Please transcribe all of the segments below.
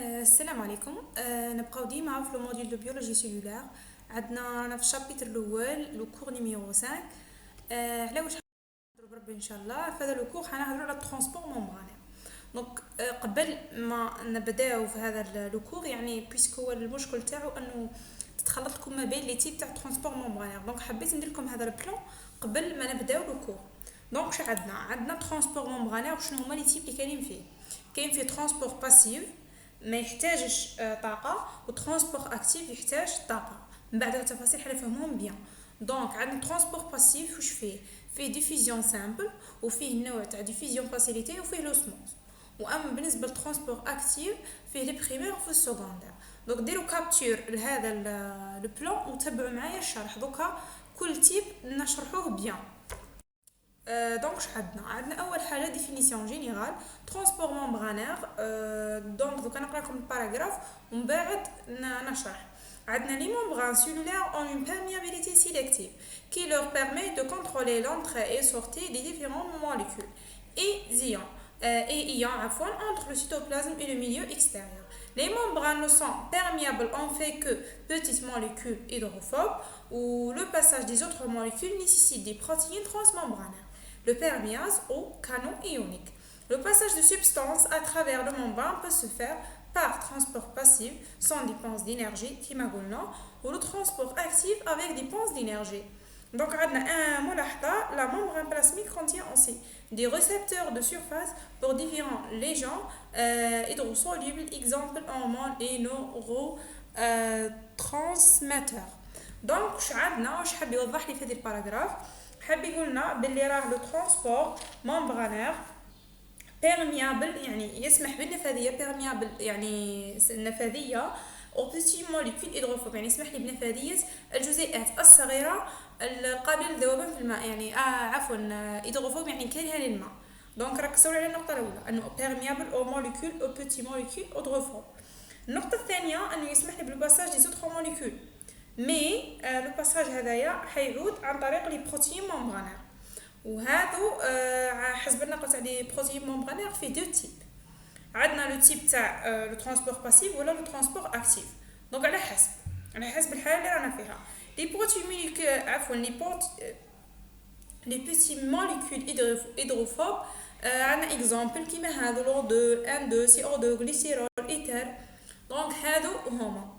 السلام عليكم. نبقاو ديما في لو موديل دو بيولوجي سيلولار. عندنا في الشابيتر الاول لو كور نيميرو 5. على واش نهضروا بربي ان شاء الله في هذا لو كور حنهضروا على الترونسبور ممبرانير. دونك قبل ما نبداو في هذا لو كور يعني بيسكو هو المشكل تاعو انه تتخلط لكم ما بين لي تيب تاع الترونسبور ممبرانير. دونك حبيت ندير لكم هذا البلان قبل ما نبداو لو كور. دونك واش عندنا ترونسبور ممبرانير وشنو هما لي تيب اللي كاينين فيه. كاين فيه ترونسبور باسيف ما يحتاجش طاقه، وترونسبور اكتيف يحتاج طاقه. من بعد التفاصيل حنفهمهم بيان. دونك عندنا ترونسبور باسيف واش فيه ديفيزيون سامبل، وفيه نوع تاع ديفيزيون فاسيليتي، وفيه لوسموس. واما بالنسبه للترونسبور اكتيف فيه لي بريمير وفي السكوندير. دونك ديروا كابتور لهذا لو بلان وتبعوا معايا الشرح. دوكا كل تيب نشرحوه بيان. دونك عندنا اول حاجه ديفينيسيون جينيرال ترونسبور ممبرانير. دونك دوكا نقرا لكم الباراغراف ومن بعد نشرح. عندنا لي ممبران cellulaires ont une perméabilité sélective qui leur permet de contrôler l'entrée et sortie des différentes molécules et ions entre le cytoplasme et le milieu extérieur. Les membranes ne sont perméables en fait que petites molécules hydrophobes où le passage des autres molécules nécessite des protéines transmembranaires. Le perméase au canon ionique. Le passage de substances à travers le membrane peut se faire par transport passif sans dépense d'énergie, ou le transport actif avec dépense d'énergie. Donc, la membrane plasmique contient aussi des récepteurs de surface pour différents lésions hydrosolubles, exemple hormones et neurotransmetteurs. Donc, واش حاب يوضح لي في هذا الباراغراف؟ حاب يقولنا باللي راه لو ترونسبور ممبرانير بيرميابل يعني يسمح بالنفاذيه، بيرميابل يعني النفاذيه او بيتي موليكول هيدروفوب يعني يسمح لي بنفاذيه الجزيئات الصغيره القابله للذوبان في الماء. يعني عفوا هيدروفوب يعني كارهه للماء. دونك ركزوا على النقطه الاولى انه بيرميابل او موليكول او بيتي موليكول هيدروفوب. النقطه الثانيه انه يسمح لي بالباساج دي زوتر موليكول مي لو باساج هذايا حيعود عن طريق لي بروتين ممبرانير. وهادو حسب النقل تاع لي بروتين ممبرانير في دو تيب. عندنا لو تيب تاع لو ترونسبور باسيف ولا لو ترونسبور اكتيف. دونك على حسب الحاله اللي رانا فيها. لي بروتين موليكول عفوا لي بيتي موليكول هيدروفوب. عندنا اكزامبل كيما هادو لو 2 ان 2 سي او 2 غليسيرول ايثر. دونك هادو هما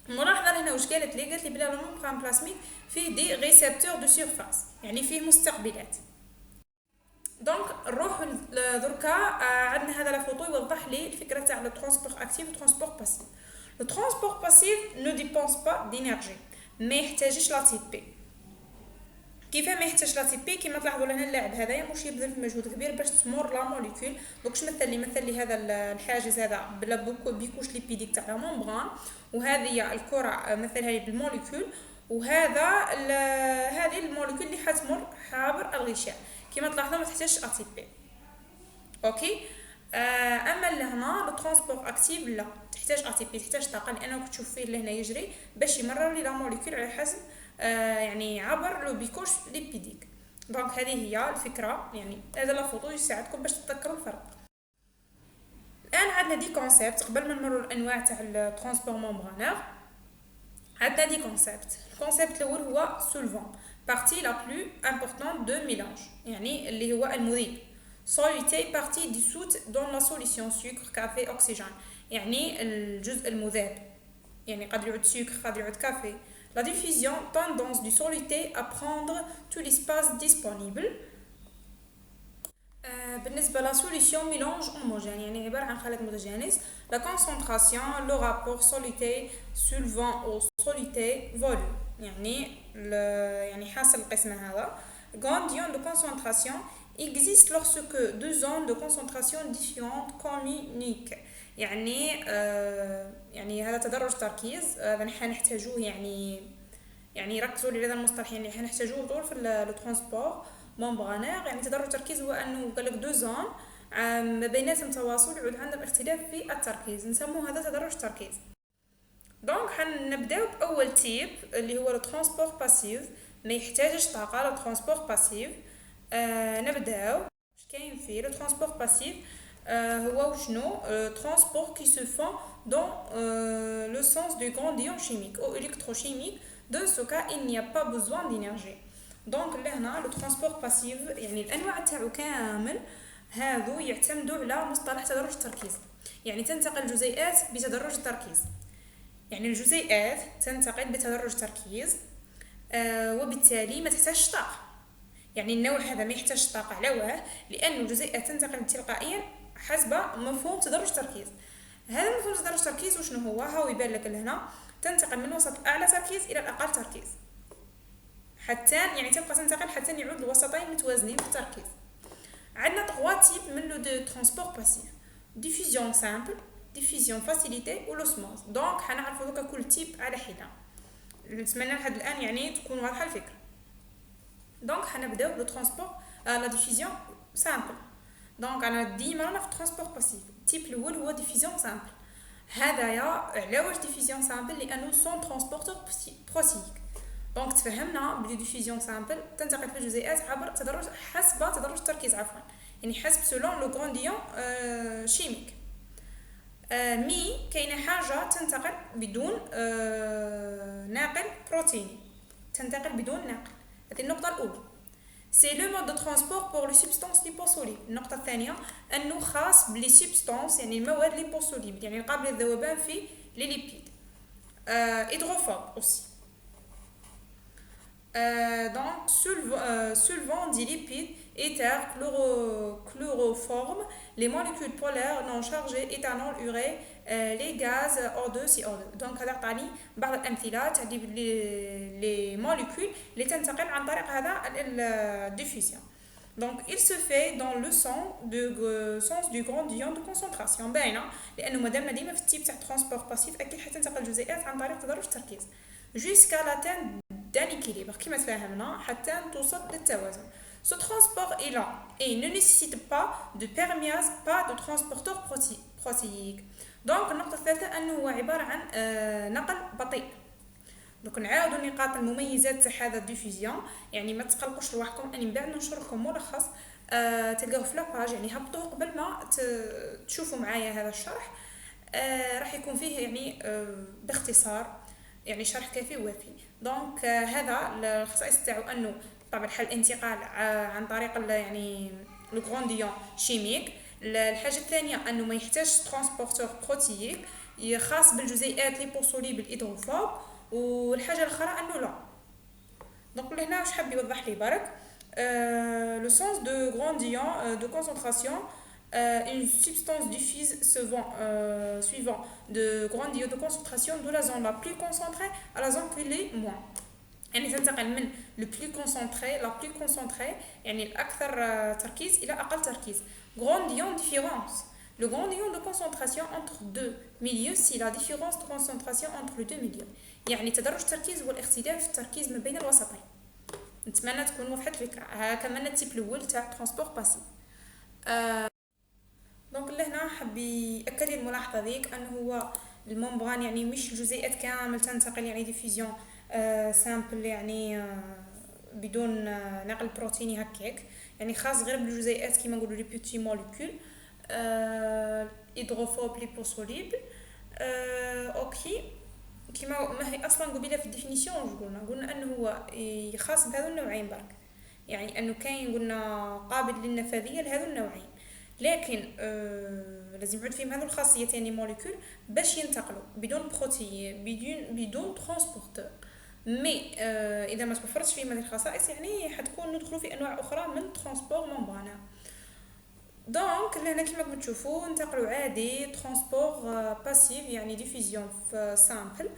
ملاحظه هنا واش قالت لي بلا لو ممبران بلاسميك فيه دي ريسبتور دو سيرفاس يعني فيه مستقبلات. دونك نروح دركا عندنا هذا لا فوتو يوضح لي الفكره تاع لو ترونسبور اكتيف و ترونسبور باسيف. لو ترونسبور باسيف نو ديبونس با دينيرجي ما يحتاجش لا تي بي. كيف ما يحتاج لا تي بي كيما تلاحظوا لهنا اللاعب هذايا مش يبذل مجهود كبير باش تمر لا موليكول. دونك مثل لي هذا الحاجز هذا بلا بيكوش ليبيديك تاع لا ممبران، وهذه الكره مثلها لي بالموليكول، وهذا هذه الموليكول اللي حتمر عبر الغشاء. كيما تلاحظوا ما تحتاجش ا تي بي. اوكي. اما لهنا لو ترونسبور اكتيف لا تحتاج ا تي بي، تحتاج طاقه لانه تشوف فيه لهنا يجري باش يمرر لي لا موليكول على حسب يعني عبر لو بيكوش ليبيديك. دونك هذه هي الفكره. يعني هذا لا فوتو يساعدكم باش تتذكروا الفرق. الان عندنا دي كونسيبت قبل ما نمروا الانواع تاع الترونسبور ممبرانير. عندنا دي كونسيبت. الكونسيبت الاول هو سولفون بارتي لا بلو امبورطونت دو ميلانج يعني اللي هو المذيب. soluté partie dissoute dans la solution sucre café oxygène يعني الجزء المذاب يعني قد يعود سكر قد يعود كافي. La diffusion tendance du soluté à prendre tout l'espace disponible. بالنسبة لا solution mélange homogène يعني عبارة عن خليط متجانس. La concentration le rapport soluté solvant au soluté volume يعني حاصل القسم هذا. Gradient de concentration existe lorsque deux zones de concentration différentes communiquent. يعني هذا تدرج تركيز هذا حنحتاجوه يعني ركزوا لي هذا المصطلح يعني حنحتاجوه طول في الترونسبور ممبرانير. يعني تدرج التركيز هو انه قال لك دو زون ما بيناتهم تواصل يعود عندهم اختلاف في التركيز نسموه هذا تدرج تركيز. دونك حنبداو باول تيب اللي هو الترونسبور باسيف ما يحتاجش طاقه. الترونسبور باسيف نبداو واش كاين فيه لو ترونسبور باسيف هو شنو transport qui se font dans le sens du grand ion chimique ou électrochimique. Dans ce cas il n'y a pas besoin d'énergie. دونك لهنا لو ترونسبور باسيف يعني الانواع تاعو كامل هذو يعتمدوا على مصطلح تدرج التركيز. يعني تنتقل الجزيئات بتدرج التركيز، يعني الجزيئات تنتقل بتدرج تركيز وبالتالي ما تحتاجش طاقة. يعني النوع هذا ما يحتاجش طاقة، على واه؟ لأن الجزيئات تنتقل تلقائيا حسب مفهوم تدرج التركيز. هذا مفهوم تدرج التركيز وشنو هو يبان لك لهنا، تنتقل من وسط الأعلى تركيز إلى الأقل تركيز، حتى يعني تبقى تنتقل حتى يعود الوسطين متوازنين في التركيز. عندنا 3 تيب من لو دو ترونسبور باسيف: ديفيزيون سامبل، ديفيزيون فاسيليتي والأوسموز. دونك حنعرفوا دوكا كل تيب على حده. نتمنى لحد الآن يعني تكون واضحة الفكرة. دونك حنبداو بلو ترونسبور لا ديفيزيون سامبل. دونك انا ديما رانا في ترونسبور باسيف. التيب الاول هو ديفيزيون سامبل. هذايا على واش ديفيزيون سامبل؟ لانه سون ترونسبورتور بروتيك. دونك تفهمنا بلي ديفيزيون سامبل تنتقل في الجزيئات عبر تدرج حسب تدرج التركيز يعني حسب سولون لو غرونديون شيميك. مي كاينه حاجه تنتقل بدون ناقل بروتيني، تنتقل بدون ناقل. هذه النقطه الاولى. C'est le mode de transport pour les substances liposolubles. النقطة الثانية أنه خاص بلي substances يعني المواد liposolubles يعني قابلة للذوبان في les lipides. Hydrophobe aussi. Donc solvant des lipides éthers chloroformes, les molécules polaires non chargées éthanol, urée, les gaz O2 CO2. Donc هذا عطاني بعض الأمثلة تاع les molécules اللي تنتقل عن طريق هذا الديفيزيون. Donc il se fait dans le sens du grand ion de concentration. باينة لأنه مادام ديما في التيب تاع ترانسبور باسيف أكيد حتنتقل الجزيئات عن طريق تدرج التركيز jusqu'à l'atteinte d'un équilibre كما تفاهمنا حتى توصل للتوازن. Ce transport est lent et ne nécessite pas de perméase, pas de transporteur protéique. Donc النقطة الثالثة أنه هو عبارة عن نقل بطيء. دونك نعاودوا نقاط المميزات تاع هذا الديفيزيون، يعني ما تقلقوش لوحدكم، اني من بعد ننشر لكم ملخص تلقاوه في لاباج، يعني هبطوه قبل ما تشوفوا معايا هذا الشرح. راح يكون فيه يعني باختصار يعني شرح كافي ووافي. دونك هذا الخصائص تاعو انه طبعا حل الانتقال عن طريق يعني لو غرونديون شيميك. الحاجه الثانيه انه ما يحتاجش ترانسبورتور بروتييك، خاص بالجزيئات ليبوسوليبل هيدروفوب. والحاجه الاخرى انه لا. دونك لهنا واش حاب يوضح لي برك لو سونس دو غرونديون دو كونسونطراسيون une substance diffuse suivant de grands ions de concentration de la zone la plus concentrée à la zone qui l'est moins. يعني تنتقل من le plus concentré la plus concentrée يعني الأكثر تركيز إلى أقل تركيز. Grand ion différence. Le grand ion de concentration entre deux milieux c'est la différence de concentration entre les deux milieux. يعني تدرج التركيز هو الاختلاف في التركيز ما بين الوسطين. نتمنى تكون وضحت الفكرة. ها كمان التيب الأول تاع ترانسبور باسيف. دونك لهنا حاب ياكد لي الملاحظه ذيك انه هو الممبران يعني مش الجزيئات كامل تنتقل يعني ديفيزيون سامبل يعني بدون نقل بروتيني هكاك، يعني خاص غير بالجزيئات كيما نقولوا لي بيتي موليكول هيدروفوب ليبوسوليبل. اوكي كيما ما هي اصلا قبيله في الديفينيسيون قلنا انه هو خاص بهذو النوعين برك، يعني انه كاين قلنا قابل للنفاذيه لهذو النوعين، لكن لازم يعود فيهم هذو الخاصيتين يعني موليكول باش ينتقلوا بدون بروتين بدون ترانسبورتور. مي اذا ما توفرتش فيهم هذه الخصائص يعني حتكون ندخلوا في انواع اخرى من ترانسبور ممبرانير. دونك لهنا كيما راكم تشوفوا ننتقلوا عادي ترانسبور باسيف يعني ديفيزيون في سامبل.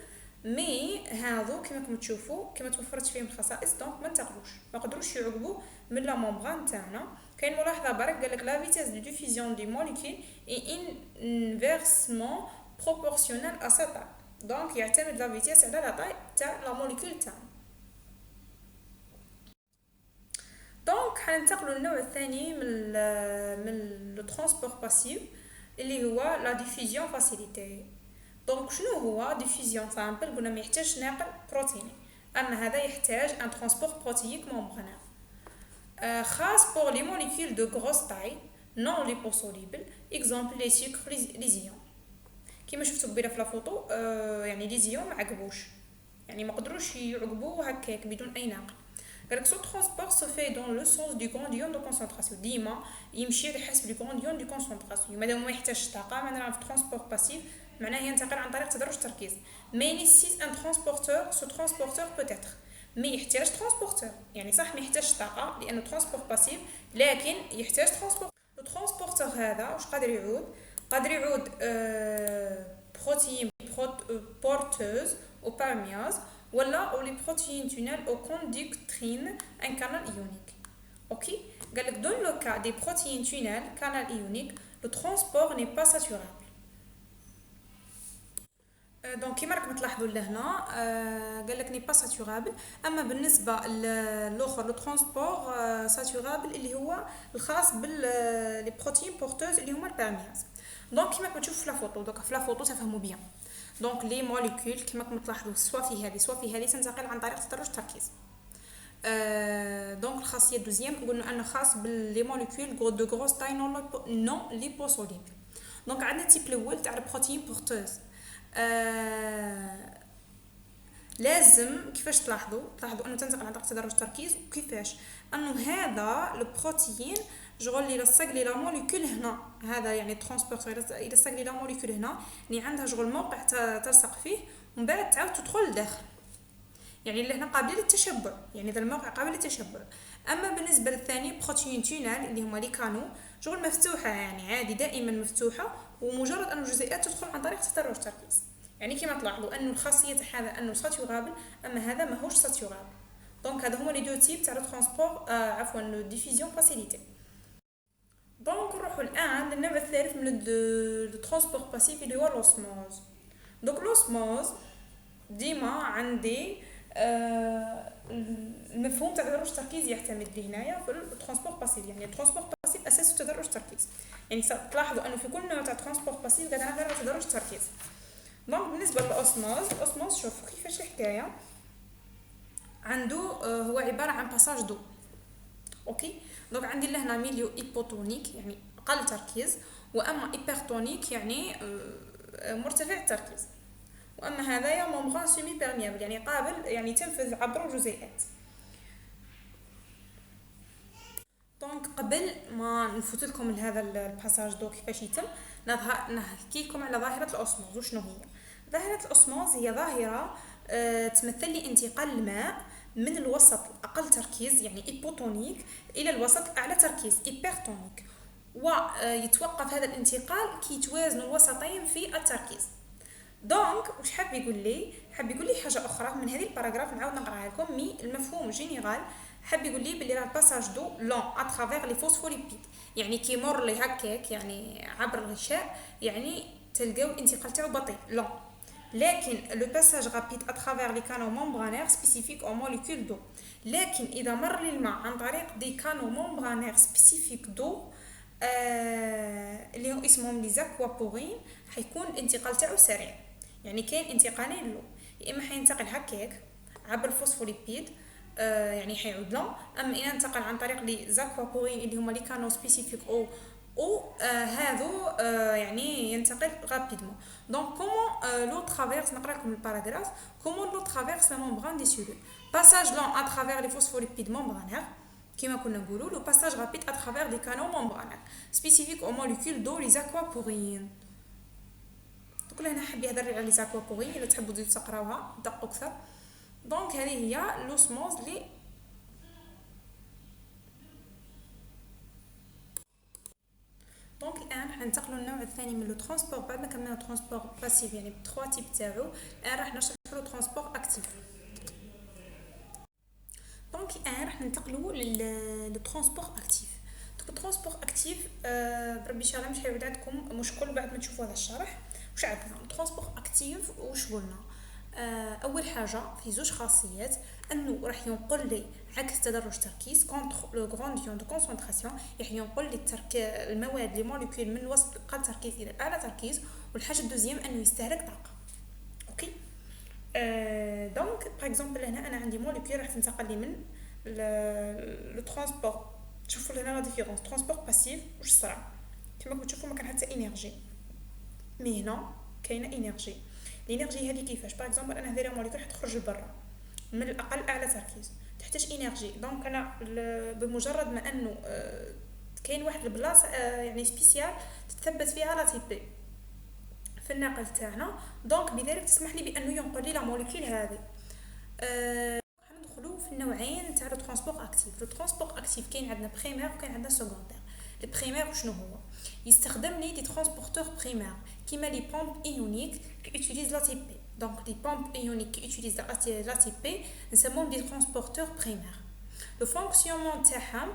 مي هذو كيما راكم تشوفوا كيما توفرت فيهم الخصائص دونك ما انتقلوش، ما قدروش يعقبوا من لا ممبران تاعنا. كاين ملاحظه برك قال لك لا فيتاس دو ديفيزيون دي موليكول اي انفيرسمون بروبورسيونيل ا سا تاي. دونك يعتمد لا فيتاس على لا تاي تاع لا موليكول تاعنا. دونك حننتقلوا للنوع الثاني من لو ترانسبور باسيف اللي هو لا ديفيزيون فاسيليتي. دونك شنو هو ديفيزيون سامبل؟ قلنا ما يحتاجش ناقل بروتيني، اما هذا يحتاج ان ترانسبور بروتييك ممبرانير خاص pour les molécules de grosse taille نون ليبوسوليبل. اكزامبل لي سكر لي زيون، كيما شفتوا قبيله في لا فوتو يعني لي زيون ما عقبوش، يعني ما قدروش يعقبوا هكاك بدون اي ناقل. قالك سو ترونسبور سو في دون لو سونس دو غرانديون دو كونسونطراسيون، ديما يمشي على حسب لو غرانديون دو كونسونطراسيون، مادام ما يحتاجش طاقه معناها في ترونسبور باسيف معناه ينتقل عن طريق تدرج التركيز. ما ينسيت ان ترونسبورتور، سو ترونسبورتور بوتيتر ما يحتاج ترونسبورتور، يعني صح ما يحتاجش طاقه لانه ترونسبور باسيف، لكن يحتاج ترونسبور. الترونسبورتور هذا واش قادر يعود؟ قادر يعود بروتين بورتوز او بارمياز، ولا او لي بروتين تونيل او كوندكترين ان كانال ايونيك. اوكي، قال لك دون لو كا دي بروتين تونيل كانال ايونيك لو ترونسبور ني با ساتورابل. دونك كيما راكم تلاحظوا لهنا قال لك ني با ساتورابل. اما بالنسبه للاخر لو ترونسبور ساتورابل اللي هو الخاص باللي بروتين بورتوز اللي هما البارمياز. دونك كيما راكم تشوفوا في لا فوتو، دوك في لا فوتو تفهموا بيان. دونك لي موليكول كيما راكم تلاحظوا سوا في هذه سوا في هذه تنتقل عن طريق تدرج التركيز. دونك الخاصيه الدوزيام قلنا انه خاص باللي موليكول دو غروس تاي نون ليبوسوليبل. دونك عندنا التيب الاول تاع البروتين بورتوز. لازم كيفاش تلاحظوا انه تنتقل عن طريق تدرج التركيز، وكيفاش انه هذا البروتين شغل اللي لصق لي لا موليكول هنا، هذا يعني ترونسبورتور يلصق لي لا موليكول هنا اللي عندها شغل موقع تلصق فيه ومن بعد تعاود تدخل لداخل، يعني اللي هنا قابل للتشبع، يعني هذا الموقع قابل للتشبع. اما بالنسبه للثاني بروتين تونيل اللي هما لي كانو شغل مفتوحه، يعني عادي دائما مفتوحه، ومجرد ان الجزيئات تدخل عن طريق تدرج التركيز. يعني كما تلاحظوا انه الخاصيه تاع هذا انه ساتورابل، اما هذا ماهوش ساتورابل. دونك هذا هما لي دو تيب تاع لو ترونسبور عفوا لو ديفيزيون فاسيليتي. دونك نروحوا الان للنوع الثالث من لو ترونسبور باسيف اللي هو لوسموز. دونك لوسموز ديما عندي المفهوم تاع تدرج التركيز يعتمد هنايا في الترونسبور باسيف، يعني الترونسبور باسيف اساسه تدرج التركيز. يعني تلاحظوا انه في كل نوع تاع ترونسبور باسيف قاعد نعرف تدرج التركيز. دونك بالنسبه للأوسموز شوفوا كيفاش الحكايه. عنده هو عباره عن باساج دو. اوكي، دونك عندي لهنا ميليو ايبوتونيك يعني اقل تركيز، واما ايبرتونيك يعني مرتفع التركيز، واما هذايا ممبران سيمي بيرميابل يعني قابل يعني تنفذ عبر الجزيئات. دونك قبل ما نفوت لكم لهذا الباساج دو كيفاش يتم، نحكي لكم على ظاهره الأوسموز. وشنو هي ظاهره الأوسموز؟ هي ظاهره تمثل لي انتقال الماء من الوسط الاقل تركيز يعني ايبوتونيك الى الوسط الاعلى تركيز ايبرتونيك، ويتوقف هذا الانتقال كي يتوازنوا الوسطين في التركيز. دونك واش حاب يقول لي؟ حاب يقول لي حاجه اخرى من هذه الباراغراف نعاود نقراها لكم، مي المفهوم جينيرال حاب يقول لي بلي راه الباساج دو لون اترافير لي فوسفوليبيد، يعني كيمر لي هكاك يعني عبر الغشاء، يعني تلقاو الانتقال تاعو بطيء لون. لكن لو باساج رابيد اترافير لي كانو ممبرانير سبيسيفيك او موليكول دو، لكن اذا مر لي الماء عن طريق دي كانو ممبرانير سبيسيفيك دو اللي هو اسمهم لي زاكوابورين، حيكون الانتقال تاعو سريع. يعني كاين انتقالين له، يا اما حينتقل هكاك عبر الفوسفوليبيد يعني حيعود لون، اما اذا انتقل عن طريق لي زاكوابورين اللي هما لي كانو سبيسيفيك او هذو يعني ينتقل رابيدمون. دونك كومون لو ترافيرس، نقرا لكم الباراغراف. كومون لو ترافيرس لا ممبران دي سيلول، باساج لون ا ترافير لي فوسفوليبيد ممبرانير كيما كنا نقولوا، لو باساج رابيد ا ترافير دي كانو ممبرانير سبيسيفيك او موليكول دو لي زاكوابورين. دوك هنا حاب يهضر على لي زاكوابورين، الا تحبوا تزيدوا تقراوها دقوا اكثر. دونك هذه هي لوسموز لي دونك الان حننتقلوا للنوع الثاني من لو ترونسبور. بعد ما كملنا ترونسبور باسيف يعني بثلاث تيب تاعو، الان راح نشرح لو ترونسبور اكتيف. دونك الان راح ننتقلوا للترونسبور اكتيف. دونك الترونسبور اكتيف بربي ان شاء الله مش حيعود عندكم مشكل بعد ما تشوفوا هذا الشرح. واش عندنا الترونسبور اكتيف؟ واش قلنا؟ اول حاجه في زوج خاصيات، انه راح ينقل لي عكس تدرج التركيز كونتر لو غرانديون دو كونسونطراسيون، يعني ينقل لي المواد لي موليكول من الوسط الاقل تركيز الى الاعلى تركيز. والحاجه الدوزيام انه يستهلك طاقه. اوكي، دونك باغ اكزومبل هنا انا عندي موليكول راح تنتقل لي من لو ترونسبور تشوفوا هنا لا ديفيرونس ترونسبور باسيف واش صرا كما كنتو تشوفوا ما كان حتى انرجي مي هنا كاينه انرجي الانرجي هذه كيفاش باغ اكزومبل انا هذه موليكول حتخرج لبرا من الاقل اعلى تركيز تحتاج انرجي دونك انا بمجرد ما انه كاين واحد البلاصه يعني سبيسيال تتثبت فيها لا تي بي في الناقل تاعنا دونك بذلك تسمح لي بانه ينقل لي لا موليكول هذه ندخلوا في النوعين تاع لو ترونسبور اكتيف لو ترونسبور اكتيف كاين عندنا بريمير وكاين عندنا سكوندير البريمير شنو هو يستخدم لي دي ترونسبورتور بريمير كيما لي بومب ايونيك كي يوتيليز لا تي بي دونك لي بومب ايونيك كي يوتيليز لا تي بي نسموهم دي ترونسبورتور بريمير لو فونكسيونمون تاعهم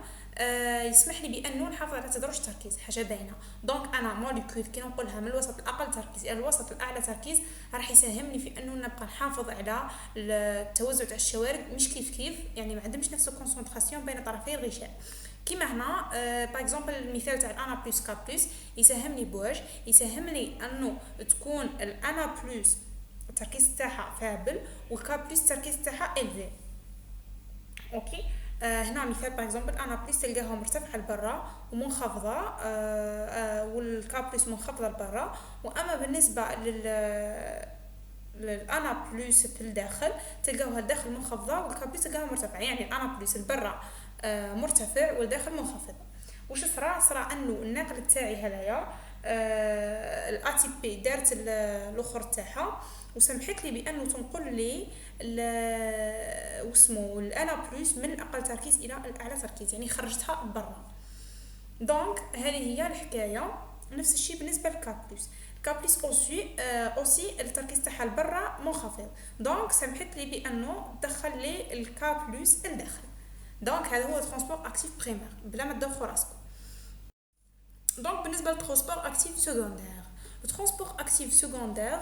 يسمح لي بانه نحافظ على تدرج التركيز حاجه باينه دونك انا موليكول كي ننقلها من الوسط الاقل تركيز الى الوسط الاعلى تركيز راح يساهم لي في انه نبقى نحافظ على التوزع تاع الشوارد مش كيف يعني ما عندهمش نفس الكونسنتراسيون بين طرفي الغشاء كيما هنا باغ اكزومبل المثال تاع الانا بلس كا بلس يساهم لي بواش يساهم لي انه تكون الانا بلس التركيز تاعها فابل والكا بلس التركيز تاعها الفي اوكي هنا مثال باغ اكزومبل انا بلس تلقاها مرتفعه لبرا ومنخفضه والكا بلس منخفضه لبرا واما بالنسبه للانا بلس في الداخل تلقاوها الداخل منخفضه والكا بلس تلقاها مرتفعه يعني الانا بلس لبرا مرتفع والداخل منخفض واش صرا انه الناقل تاعي هنايا الا تي بي دارت الاخر تاعها وسمحت لي بانه تنقل لي واسمو الانا بلس من الاقل تركيز الى الاعلى تركيز يعني خرجتها برا دونك هذه هي الحكايه نفس الشيء بالنسبه للكا بلس الكا بلس اوسي التركيز تاعها لبرا منخفض دونك سمحت لي بانه تدخل لي الكا بلس لداخل دونك هذا هو ترونسبور اكتيف بريمير بلا ما تدوخوا راسكم دونك بالنسبه للترونسبور اكتيف سكوندير الترونسبور اكتيف سكوندير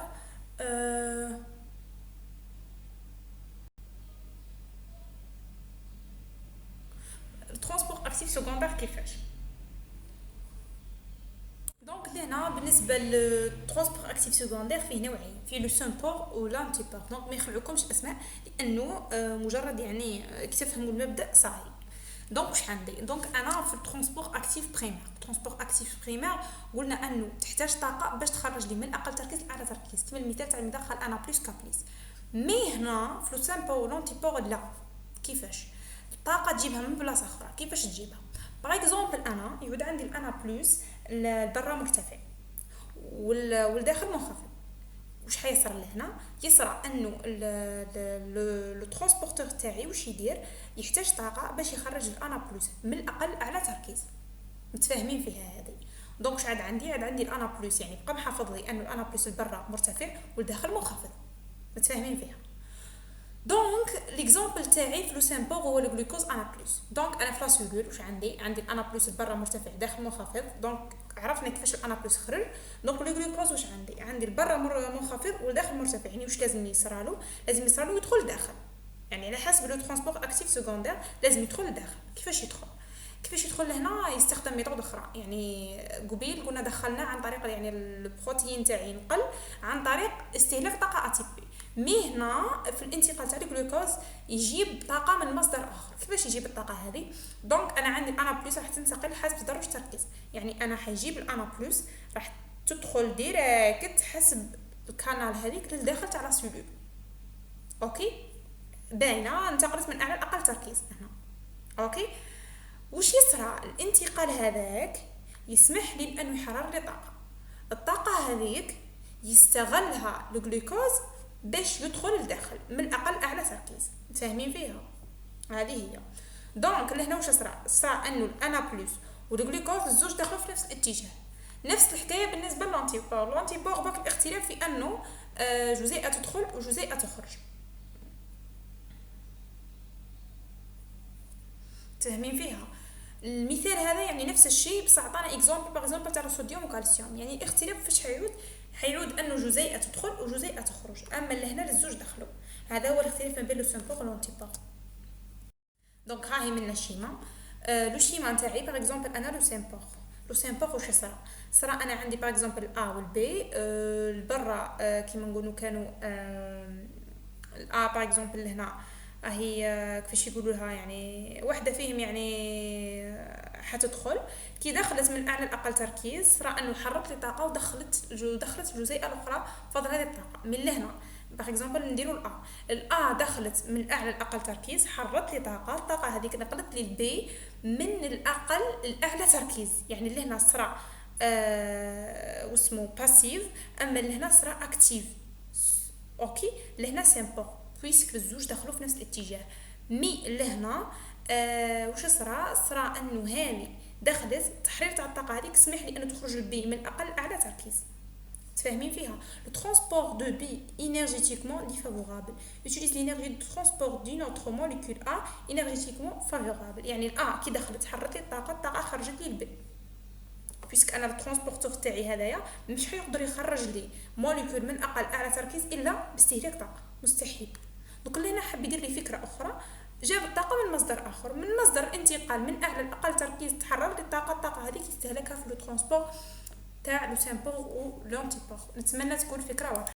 الترونسبور اكتيف سكوندير كيفاش دونك هنا بالنسبه للترونسبور اكتيف سكوندير فيه نوعين فيه لو سامبور و لانتيبور دونك ما يخلعوكمش الاسماء لانه مجرد يعني كي تفهموا المبدا صاحي دونك واش عندي دونك انا في الترونسبور اكتيف بريمير الترونسبور اكتيف بريمير قلنا انه تحتاج طاقه باش تخرج لي من اقل تركيز لاعلى تركيز كما المثال تاع المدخل انا بلس كا بلس مي هنا في لو سامبور والانتيبور لا كيفاش الطاقه تجيبها من بلاصه اخرى كيفاش تجيبها باغ اكزومبل انا يعود عندي الانا بلس البرا مرتفع والداخل منخفض واش حيصير لهنا يصرى انه لو ترونسبورتور تاعي واش يدير يحتاج طاقه باش يخرج الانا بلس من الاقل اعلى تركيز متفاهمين فيها هذه دونك واش عندي الانا بلس يعني بقى محافظ لي انه الانا بلس البرا مرتفع والداخل منخفض متفاهمين فيها دونك ليكزامبل تاعي في لو سامبور هو لو جلوكوز انا بلس دونك انا في لا سولول واش عندي الانا بلس برا مرتفع داخل منخفض دونك عرفنا كيفاش الانا بلس خرج دونك لو جلوكوز واش عندي البرا منخفض والداخل مرتفع يعني واش لازم يصرالو يدخل داخل يعني على حسب لو ترونسبور اكتيف سكوندير لازم يدخل لداخل كيفاش يدخل لهنا يستخدم ميثود اخرى يعني قبيل كنا دخلنا عن طريق يعني البروتين تاعي ينقل عن طريق استهلاك طاقه اتي بي مي هنا في الانتقال تاع الجلوكوز يجيب طاقه من مصدر اخر كيفاش يجيب الطاقه هذه دونك انا عندي الانا بلس راح تنتقل حسب درجه التركيز يعني انا حيجيب الانا بلس راح تدخل ديريكت حسب الكانال هذيك للداخل تاع لا سيلول اوكي باينه انتقلت من اعلى لاقل تركيز هنا اوكي وش يصرى الانتقال هذاك يسمح لي بانه يحرر لي الطاقه هذيك يستغلها الجلوكوز باش يدخل لداخل من اقل اعلى تركيز فاهمين فيها هذه هي دونك لهنا واش صرا انه الانا بلس والجلوكوز الزوج دخلوا في نفس الاتجاه نفس الحكايه بالنسبه للانتيبور باك الاختلاف في انه جزيئه تدخل وجزيئه تخرج فاهمين فيها المثال هذا يعني نفس الشيء بس عطانا اكزامبل تاع الصوديوم والكالسيوم يعني الاختلاف فاش حيعود انه جزيئه تدخل وجزيئه تخرج اما لهنا للزوج دخلوا هذا هو الاختلاف ما بين لو سامبور والانتيبور دونك هاهي من الشيما لو شيما تاعي باغ اكزومبل انا لو سامبور واش صرا انا عندي باغ اكزومبل ا والبي البرا كيما نقولوا كانوا الا باغ اكزومبل هنا هي كيفاش يقولوا لها يعني وحده فيهم يعني حتدخل كي دخلت من اعلى الاقل تركيز صرا انه حركت الطاقه ودخلت الجزيئه الاخرى فضل هذه الطاقه من لهنا. باغ اكزومبل نديرو الا دخلت من اعلى الاقل تركيز حركت لي الطاقه هذيك نقلت لي البي من الاقل الاعلى تركيز، يعني لهنا صرا واسمو باسيف، اما لهنا صرا اكتيف. اوكي لهنا سامبل بويسك الزوج دخلوا في نفس الاتجاه. مي لهنا وش صرا انه هاني دخلت تحرير تاع الطاقه هذيك سمح لي انه تخرج البي من اقل اعلى تركيز. تفاهمين فيها؟ لو ترونسبور دو بي énergétiquement défavorable utilise l'énergie de transport d'une autre molécule A énergétiquement favorable. يعني الA كي دخلت حررت لي الطاقه خرجت لي البي، بيسك انا الترونسبورتور تاعي هذايا مش حيقدر يخرج لي موليكول من اقل اعلى تركيز الا باستهلاك طاقه، مستحيل. دوك هنا حاب يدير لي فكره اخرى، جاب الطاقه من مصدر اخر، من مصدر انتقال من اعلى الاقل تركيز تحرر لي الطاقه هذيك يستهلكها في لو ترونسبور تاع لو سامبور و لونتيبور. نتمنى تكون فكره واضحه.